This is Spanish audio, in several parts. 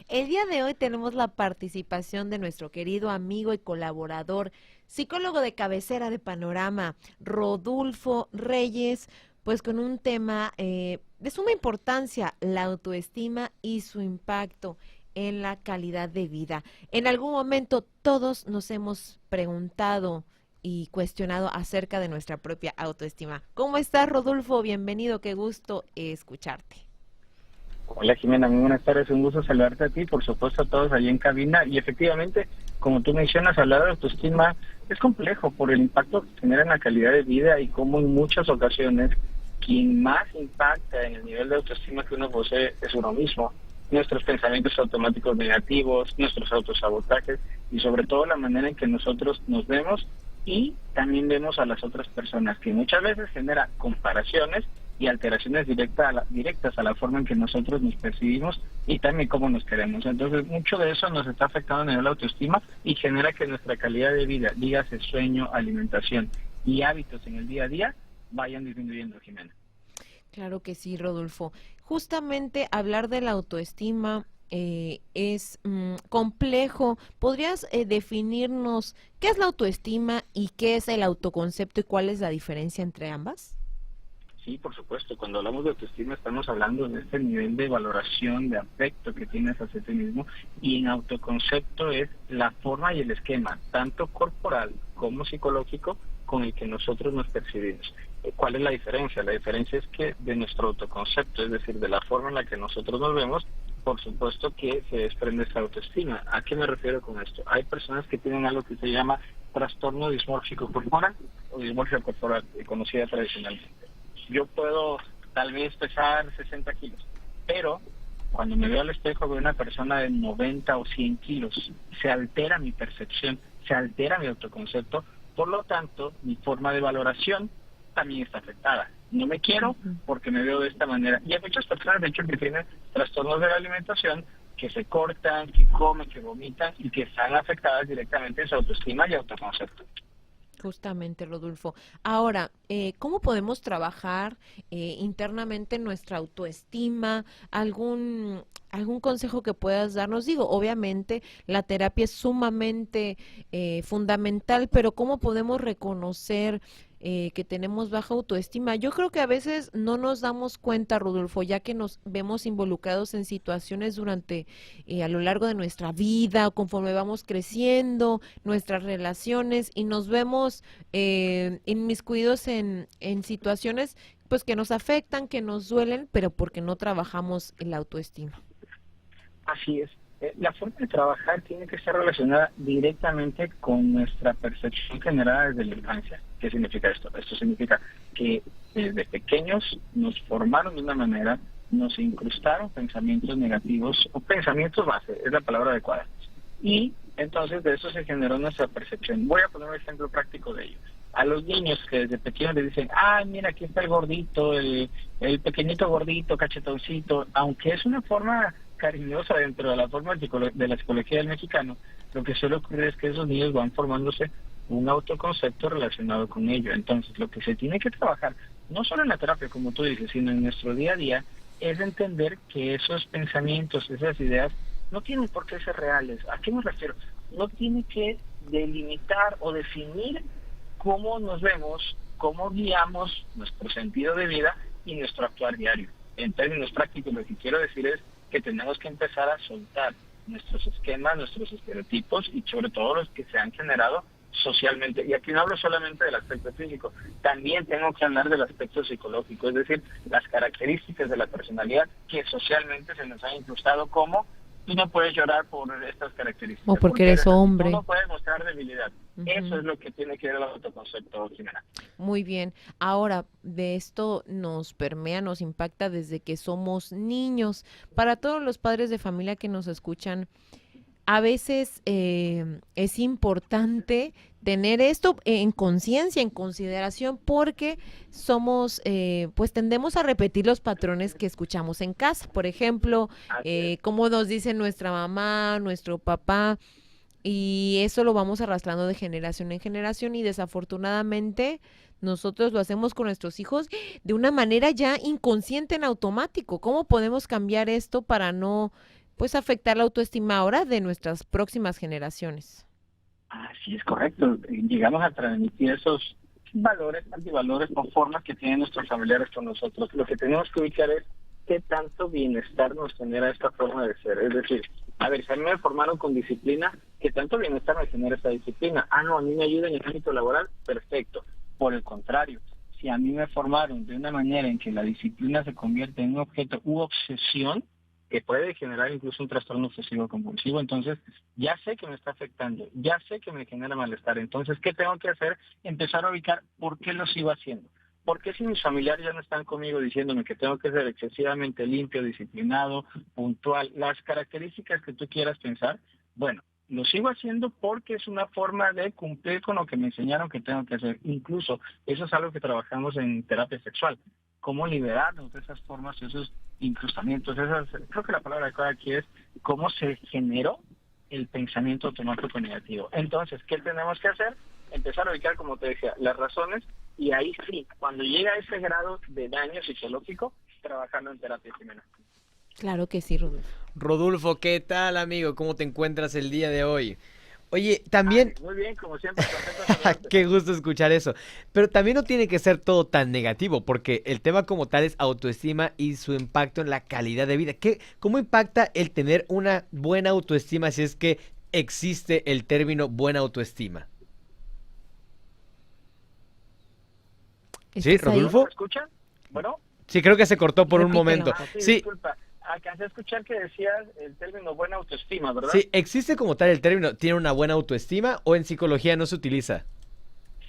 El día de hoy tenemos la participación de nuestro querido amigo y colaborador, psicólogo de cabecera de Panorama, Rodulfo Reyes, pues con un tema de suma importancia, la autoestima y su impacto en la calidad de vida. En algún momento todos nos hemos preguntado y cuestionado acerca de nuestra propia autoestima. ¿Cómo estás, Rodulfo? Bienvenido, qué gusto escucharte. Hola Jimena, muy buenas tardes, un gusto saludarte a ti, por supuesto a todos allí en cabina. Y efectivamente, como tú mencionas, hablar de autoestima es complejo por el impacto que genera en la calidad de vida y cómo en muchas ocasiones quien más impacta en el nivel de autoestima que uno posee es uno mismo. Nuestros pensamientos automáticos negativos, nuestros autosabotajes y sobre todo la manera en que nosotros nos vemos y también vemos a las otras personas, que muchas veces genera comparaciones y alteraciones directas a la forma en que nosotros nos percibimos y también cómo nos queremos. Entonces, mucho de eso nos está afectando a nivel de autoestima y genera que nuestra calidad de vida, dígase sueño, alimentación y hábitos en el día a día, vayan disminuyendo, Jimena. Claro que sí, Rodolfo. Justamente hablar de la autoestima es complejo. ¿Podrías definirnos qué es la autoestima y qué es el autoconcepto y cuál es la diferencia entre ambas? Sí, por supuesto. Cuando hablamos de autoestima estamos hablando de este nivel de valoración, de afecto que tienes hacia ti mismo, y en autoconcepto es la forma y el esquema, tanto corporal como psicológico, con el que nosotros nos percibimos. ¿Cuál es la diferencia? La diferencia es que de nuestro autoconcepto, es decir, de la forma en la que nosotros nos vemos, por supuesto que se desprende esa autoestima. ¿A qué me refiero con esto? Hay personas que tienen algo que se llama trastorno dismórfico corporal o dismorfia corporal, conocida tradicionalmente. Yo puedo tal vez pesar 60 kilos, pero cuando me veo al espejo veo una persona de 90 o 100 kilos. Se altera mi percepción, se altera mi autoconcepto, por lo tanto, mi forma de valoración también está afectada. No me quiero porque me veo de esta manera. Y hay muchas personas, de hecho, que tienen trastornos de la alimentación, que se cortan, que comen, que vomitan y que están afectadas directamente en su autoestima y autoconcepto. Justamente, Rodolfo. Ahora, ¿cómo podemos trabajar internamente nuestra autoestima? ¿Algún consejo que puedas darnos? Digo, obviamente la terapia es sumamente fundamental, pero ¿cómo podemos reconocer que tenemos baja autoestima? Yo creo que a veces no nos damos cuenta, Rodolfo, ya que nos vemos involucrados en situaciones durante, a lo largo de nuestra vida, conforme vamos creciendo, nuestras relaciones, y nos vemos inmiscuidos en situaciones pues que nos afectan, que nos duelen, pero porque no trabajamos en la autoestima. Así es. La forma de trabajar tiene que estar relacionada directamente con nuestra percepción generada desde la infancia. ¿Qué significa esto? Esto significa que desde pequeños nos formaron de una manera, nos incrustaron pensamientos negativos o pensamientos base, es la palabra adecuada. Y entonces de eso se generó nuestra percepción. Voy a poner un ejemplo práctico de ello. A los niños que desde pequeños les dicen, ah, mira, aquí está el gordito, el pequeñito gordito, cachetoncito, aunque es una forma cariñosa dentro de la forma de la psicología del mexicano, lo que suele ocurrir es que esos niños van formándose un autoconcepto relacionado con ello. Entonces, lo que se tiene que trabajar, no solo en la terapia, como tú dices, sino en nuestro día a día, es entender que esos pensamientos, esas ideas, no tienen por qué ser reales. ¿A qué me refiero? No tiene que delimitar o definir cómo nos vemos, cómo guiamos nuestro sentido de vida y nuestro actuar diario. En términos prácticos, lo que quiero decir es que tenemos que empezar a soltar nuestros esquemas, nuestros estereotipos y sobre todo los que se han generado socialmente. Y aquí no hablo solamente del aspecto físico, también tengo que hablar del aspecto psicológico, es decir, las características de la personalidad que socialmente se nos han incrustado como tú no puedes llorar por estas O características, porque porque eres eres así, tú hombre. no puedes mostrar debilidad. Eso Ujú. es lo que tiene que ver el autoconcepto, Jimena. Muy bien. Ahora, de esto nos permea, nos impacta desde que somos niños. Para todos los padres de familia que nos escuchan, a veces es importante tener esto en conciencia, en consideración, porque somos, pues tendemos a repetir los patrones que escuchamos en casa. Por ejemplo, Así es. como nos dice nuestra mamá, nuestro papá, y eso lo vamos arrastrando de generación en generación y desafortunadamente nosotros lo hacemos con nuestros hijos de una manera ya inconsciente en automático. ¿Cómo podemos cambiar esto para no pues afectar la autoestima ahora de nuestras próximas generaciones. Así es correcto. Llegamos a transmitir esos valores, antivalores o formas que tienen nuestros familiares con nosotros. Lo que tenemos que ubicar es qué tanto bienestar nos genera esta forma de ser. Es decir, a ver, si a mí me formaron con disciplina, ¿qué tanto bienestar me genera esta disciplina? Ah, no, a mí me ayuda en el ámbito laboral, perfecto. Por el contrario, si a mí me formaron de una manera en que la disciplina se convierte en un objeto u obsesión, que puede generar incluso un trastorno obsesivo compulsivo, entonces ya sé que me está afectando, ya sé que me genera malestar. Entonces, ¿qué tengo que hacer? Empezar a ubicar por qué lo sigo haciendo. ¿Por qué si mis familiares ya no están conmigo diciéndome que tengo que ser excesivamente limpio, disciplinado, puntual, las características que tú quieras pensar? Bueno, lo sigo haciendo porque es una forma de cumplir con lo que me enseñaron que tengo que hacer. Incluso eso es algo que trabajamos en terapia sexual. Cómo liberarnos de esas formas, esos incrustamientos. Creo que la palabra adecuada aquí es cómo se generó el pensamiento automático negativo. Entonces, ¿qué tenemos que hacer? Empezar a ubicar, como te decía, las razones, y ahí sí, cuando llega a ese grado de daño psicológico, trabajarlo en terapia primero. Claro que sí, Rodolfo. Rodolfo, ¿qué tal, amigo? ¿Cómo te encuentras el día de hoy? Oye, también... Muy bien, como siempre, contento de Qué gusto escuchar eso. Pero también no tiene que ser todo tan negativo, porque el tema como tal es autoestima y su impacto en la calidad de vida. ¿Cómo impacta el tener una buena autoestima si es que existe el término buena autoestima? ¿Sí, Rodolfo? ¿Me escuchan? Bueno. Sí, creo que se cortó por un Repítelo. momento. Sí, disculpa. Alcancé a escuchar que decías el término buena autoestima, ¿verdad? Sí, ¿existe como tal el término tiene una buena autoestima o en psicología no se utiliza?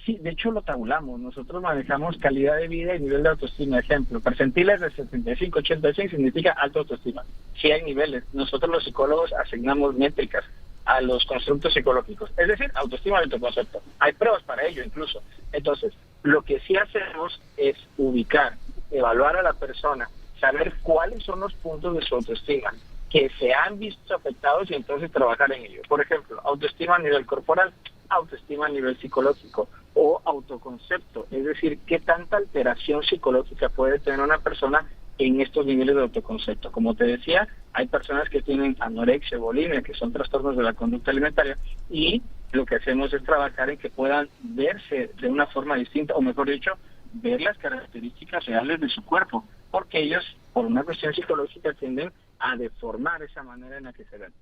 Sí, de hecho lo tabulamos. Nosotros manejamos calidad de vida y nivel de autoestima. Ejemplo, percentiles de 75, 86 significa alta autoestima. Sí hay niveles. Nosotros los psicólogos asignamos métricas a los constructos psicológicos. Es decir, autoestima de autoconcepto. Hay pruebas para ello incluso. Entonces, lo que sí hacemos es ubicar, evaluar a la persona, saber cuáles son los puntos de su autoestima que se han visto afectados y entonces trabajar en ello. Por ejemplo, autoestima a nivel corporal, autoestima a nivel psicológico o autoconcepto, es decir, qué tanta alteración psicológica puede tener una persona en estos niveles de autoconcepto. Como te decía, hay personas que tienen anorexia, bulimia, que son trastornos de la conducta alimentaria, y lo que hacemos es trabajar en que puedan verse de una forma distinta, o mejor dicho, ver las características reales de su cuerpo, porque ellos, por una cuestión psicológica, tienden a deformar esa manera en la que se ven.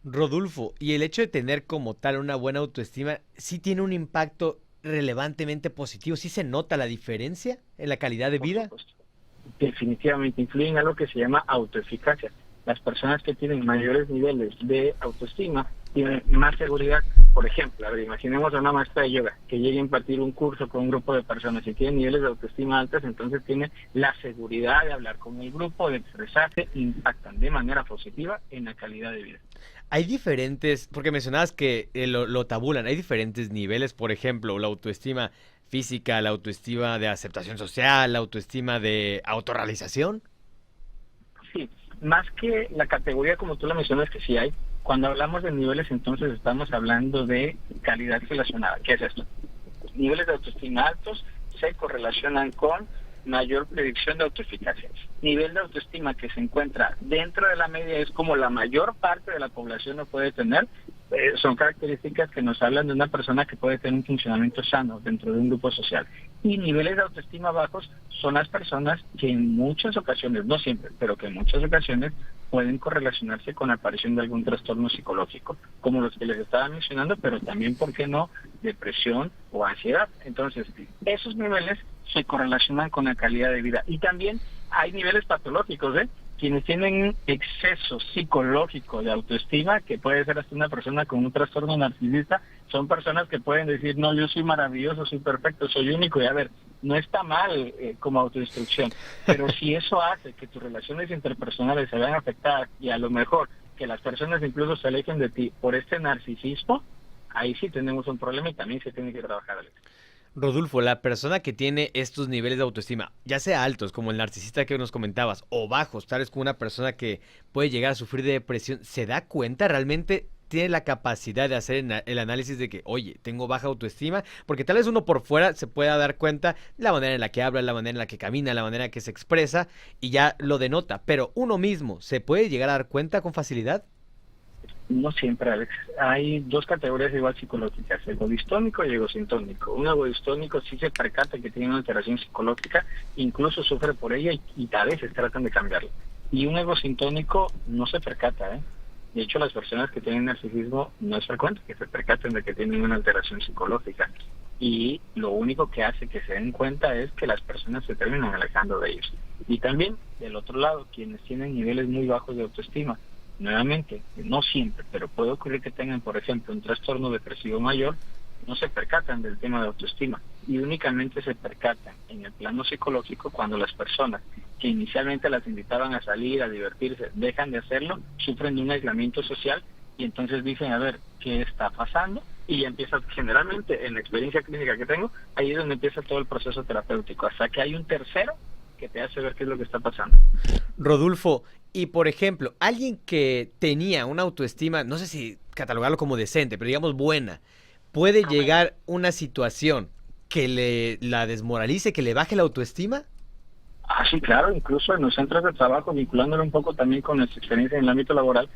Rodolfo, y el hecho de tener como tal una buena autoestima, ¿sí tiene un impacto relevantemente positivo? ¿Sí se nota la diferencia en la calidad de vida? Por supuesto. Definitivamente influye en algo que se llama autoeficacia. Las personas que tienen mayores niveles de autoestima tienen más seguridad. Por ejemplo, a ver, imaginemos a una maestra de yoga que llegue a impartir un curso con un grupo de personas y tiene niveles de autoestima altas, entonces tiene la seguridad de hablar con el grupo, de expresarse, impactan de manera positiva en la calidad de vida. Hay diferentes, porque mencionabas que lo tabulan, hay diferentes niveles, por ejemplo, la autoestima física, la autoestima de aceptación social, la autoestima de autorrealización. Sí, más que la categoría como tú la mencionas que sí hay, cuando hablamos de niveles entonces estamos hablando de calidad relacionada. ¿Qué es esto? Niveles de autoestima altos se correlacionan con mayor predicción de autoeficacia. Nivel de autoestima que se encuentra dentro de la media es como la mayor parte de la población lo puede tener. Son características que nos hablan de una persona que puede tener un funcionamiento sano dentro de un grupo social. Y niveles de autoestima bajos son las personas que en muchas ocasiones, no siempre, pero que en muchas ocasiones pueden correlacionarse con la aparición de algún trastorno psicológico, como los que les estaba mencionando, pero también, ¿por qué no?, depresión o ansiedad. Entonces, esos niveles se correlacionan con la calidad de vida. Y también hay niveles patológicos, quienes tienen un exceso psicológico de autoestima, que puede ser hasta una persona con un trastorno narcisista, son personas que pueden decir, no, yo soy maravilloso, soy perfecto, soy único, y a ver, no está mal como autodestrucción, pero si eso hace que tus relaciones interpersonales se vean afectadas y a lo mejor que las personas incluso se alejen de ti por este narcisismo, ahí sí tenemos un problema y también se tiene que trabajar, Alex. Rodolfo, la persona que tiene estos niveles de autoestima, ya sea altos, como el narcisista que nos comentabas, o bajos, tal vez como una persona que puede llegar a sufrir de depresión, ¿se da cuenta realmente tiene la capacidad de hacer el análisis de que, oye, tengo baja autoestima, porque tal vez uno por fuera se pueda dar cuenta de la manera en la que habla, la manera en la que camina, la manera en la que se expresa y ya lo denota, pero uno mismo se puede llegar a dar cuenta con facilidad. No siempre, Alex. Hay dos categorías igual psicológicas, egodistónico y egosintónico. Un egodistónico sí se percata que tiene una alteración psicológica, incluso sufre por ella y a veces tratan de cambiarla. Y un egosintónico no se percata, ¿eh? De hecho, las personas que tienen narcisismo no es frecuente que se percaten de que tienen una alteración psicológica. Y lo único que hace que se den cuenta es que las personas se terminan alejando de ellos. Y también, del otro lado, quienes tienen niveles muy bajos de autoestima, nuevamente, no siempre, pero puede ocurrir que tengan, por ejemplo, un trastorno depresivo mayor, no se percatan del tema de autoestima y únicamente se percatan en el plano psicológico cuando las personas que inicialmente las invitaban a salir, a divertirse, dejan de hacerlo, sufren de un aislamiento social y entonces dicen, a ver, ¿qué está pasando? Y ya empieza, generalmente, en la experiencia clínica que tengo, ahí es donde empieza todo el proceso terapéutico, hasta que hay un tercero que te hace ver qué es lo que está pasando. Rodolfo, y por ejemplo, alguien que tenía una autoestima, no sé si catalogarlo como decente, pero digamos buena, puede llegar una situación que la desmoralice, que le baje la autoestima. Ah, sí, claro, incluso en los centros de trabajo, vinculándolo un poco también con nuestra experiencia en el ámbito laboral,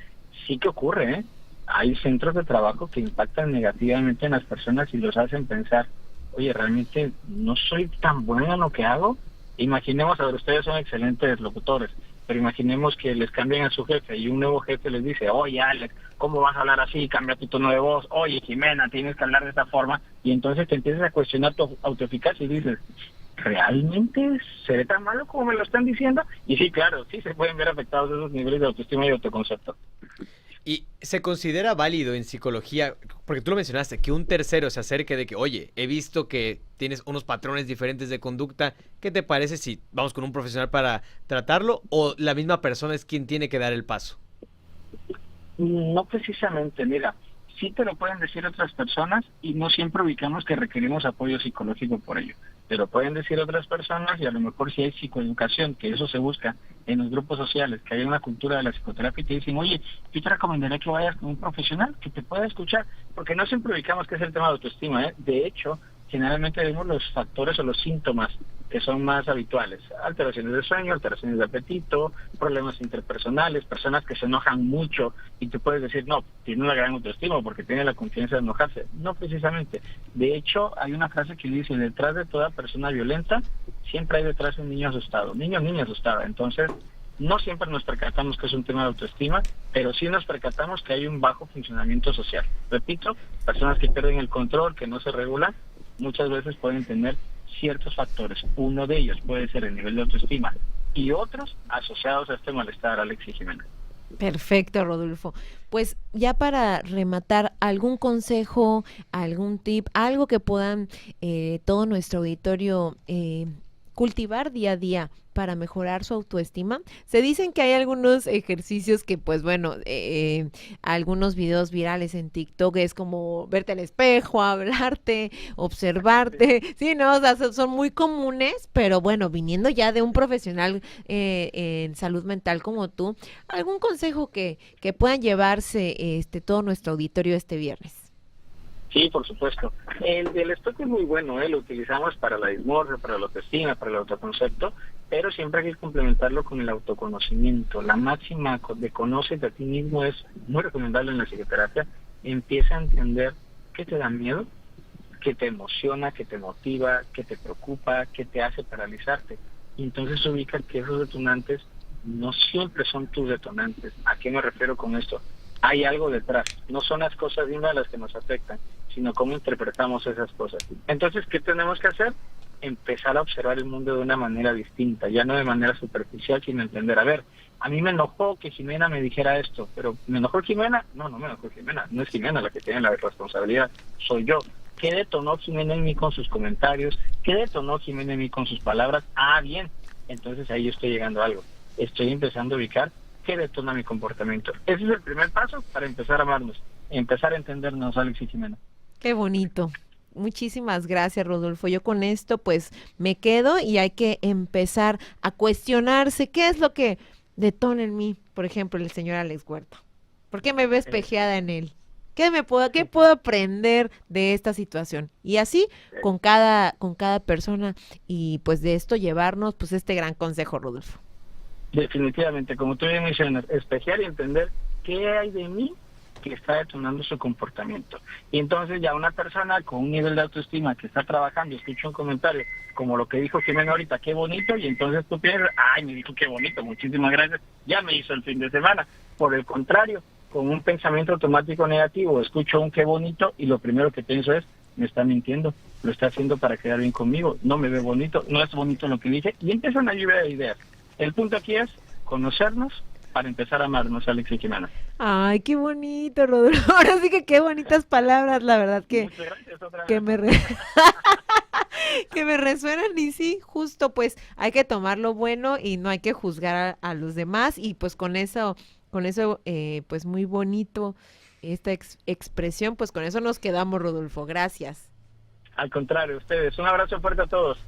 sí que ocurre, ¿eh? Hay centros de trabajo que impactan negativamente en las personas y los hacen pensar, oye, realmente no soy tan bueno en lo que hago. Imaginemos, a ver, ustedes son excelentes locutores, pero imaginemos que les cambian a su jefe y un nuevo jefe les dice, oye, Alex, ¿cómo vas a hablar así? Cambia tu tono de voz. Oye, Jimena, tienes que hablar de esta forma. Y entonces te empiezas a cuestionar tu autoeficacia y dices, ¿realmente seré tan malo como me lo están diciendo? Y sí, claro, sí se pueden ver afectados esos niveles de autoestima y autoconcepto. Y se considera válido en psicología, porque tú lo mencionaste, que un tercero se acerque de que, oye, he visto que tienes unos patrones diferentes de conducta, ¿qué te parece si vamos con un profesional para tratarlo? ¿O la misma persona es quien tiene que dar el paso? No precisamente, mira, sí te lo pueden decir otras personas y no siempre ubicamos que requerimos apoyo psicológico por ello. Te lo pueden decir otras personas y a lo mejor si hay psicoeducación, que eso se busca en los grupos sociales, que hay una cultura de la psicoterapia y te dicen, oye, yo te recomendaría que vayas con un profesional que te pueda escuchar, porque no siempre ubicamos que es el tema de autoestima, ¿eh? De hecho, generalmente vemos los factores o los síntomas que son más habituales, alteraciones de sueño, alteraciones de apetito, problemas interpersonales, personas que se enojan mucho y tú puedes decir, no, tiene una gran autoestima porque tiene la confianza de enojarse. No precisamente. De hecho, hay una frase que dice, detrás de toda persona violenta, siempre hay detrás un niño asustado, niño o niña asustada. Entonces, no siempre nos percatamos que es un tema de autoestima, pero sí nos percatamos que hay un bajo funcionamiento social. Repito, personas que pierden el control, que no se regulan, muchas veces pueden tener ciertos factores. Uno de ellos puede ser el nivel de autoestima y otros asociados a este malestar, Alex y Jimena. Perfecto, Rodolfo. Pues ya para rematar, ¿algún consejo, algún tip, algo que puedan todo nuestro auditorio cultivar día a día para mejorar su autoestima? Se dicen que hay algunos ejercicios que, pues bueno, algunos videos virales en TikTok es como verte al espejo, hablarte, observarte, sí, no, o sea, son muy comunes, pero bueno, viniendo ya de un profesional en salud mental como tú, ¿algún consejo que puedan llevarse todo nuestro auditorio este viernes? Sí, por supuesto. El del espejo es muy bueno, lo utilizamos para la dismorfia, para la autoestima, para el autoconcepto, pero siempre hay que complementarlo con el autoconocimiento. La máxima de conócete a ti mismo es muy recomendable en la psicoterapia. Empieza a entender qué te da miedo, qué te emociona, qué te motiva, qué te preocupa, qué te hace paralizarte. Y entonces ubica que esos detonantes no siempre son tus detonantes. ¿A qué me refiero con esto? Hay algo detrás, no son las cosas mismas las que nos afectan, sino cómo interpretamos esas cosas. Entonces, ¿qué tenemos que hacer? Empezar a observar el mundo de una manera distinta, ya no de manera superficial, sino entender, a ver, a mí me enojó que Jimena me dijera esto, pero ¿me enojó Jimena? No, no me enojó Jimena, no es Jimena la que tiene la responsabilidad, soy yo. ¿Qué detonó Jimena en mí con sus comentarios? ¿Qué detonó Jimena en mí con sus palabras? Ah, bien, entonces ahí yo estoy llegando a algo. Estoy empezando a ubicar qué detona mi comportamiento. Ese es el primer paso para empezar a amarnos, empezar a entendernos, Alex y Jimena. Qué bonito. Muchísimas gracias, Rodolfo. Yo con esto pues me quedo y hay que empezar a cuestionarse qué es lo que detona en mí, por ejemplo, el señor Alex Huerta. ¿Por qué me veo espejeada en él? qué puedo aprender de esta situación? Y así con cada persona y pues de esto llevarnos pues este gran consejo, Rodolfo. Definitivamente, como tú bien mencionas, espejear y entender qué hay de mí que está detonando su comportamiento. Y entonces ya una persona con un nivel de autoestima que está trabajando, escucha un comentario como lo que dijo Jimena ahorita, qué bonito, y entonces tú piensas, ay, me dijo qué bonito, muchísimas gracias, ya me hizo el fin de semana. Por el contrario, con un pensamiento automático negativo, escucho un qué bonito y lo primero que pienso es, me está mintiendo, lo está haciendo para quedar bien conmigo, no me ve bonito, no es bonito lo que dije, y empiezan a lluvia de ideas. El punto aquí es conocernos para empezar a amarnos, Alex y Jimena. Ay, qué bonito, Rodolfo. Ahora sí que qué bonitas palabras, la verdad Muchas gracias otra que vez. que me resuenan y sí, justo pues hay que tomar lo bueno y no hay que juzgar a los demás y pues con eso pues muy bonito esta expresión, pues con eso nos quedamos, Rodolfo. Gracias. Al contrario, ustedes. Un abrazo fuerte a todos.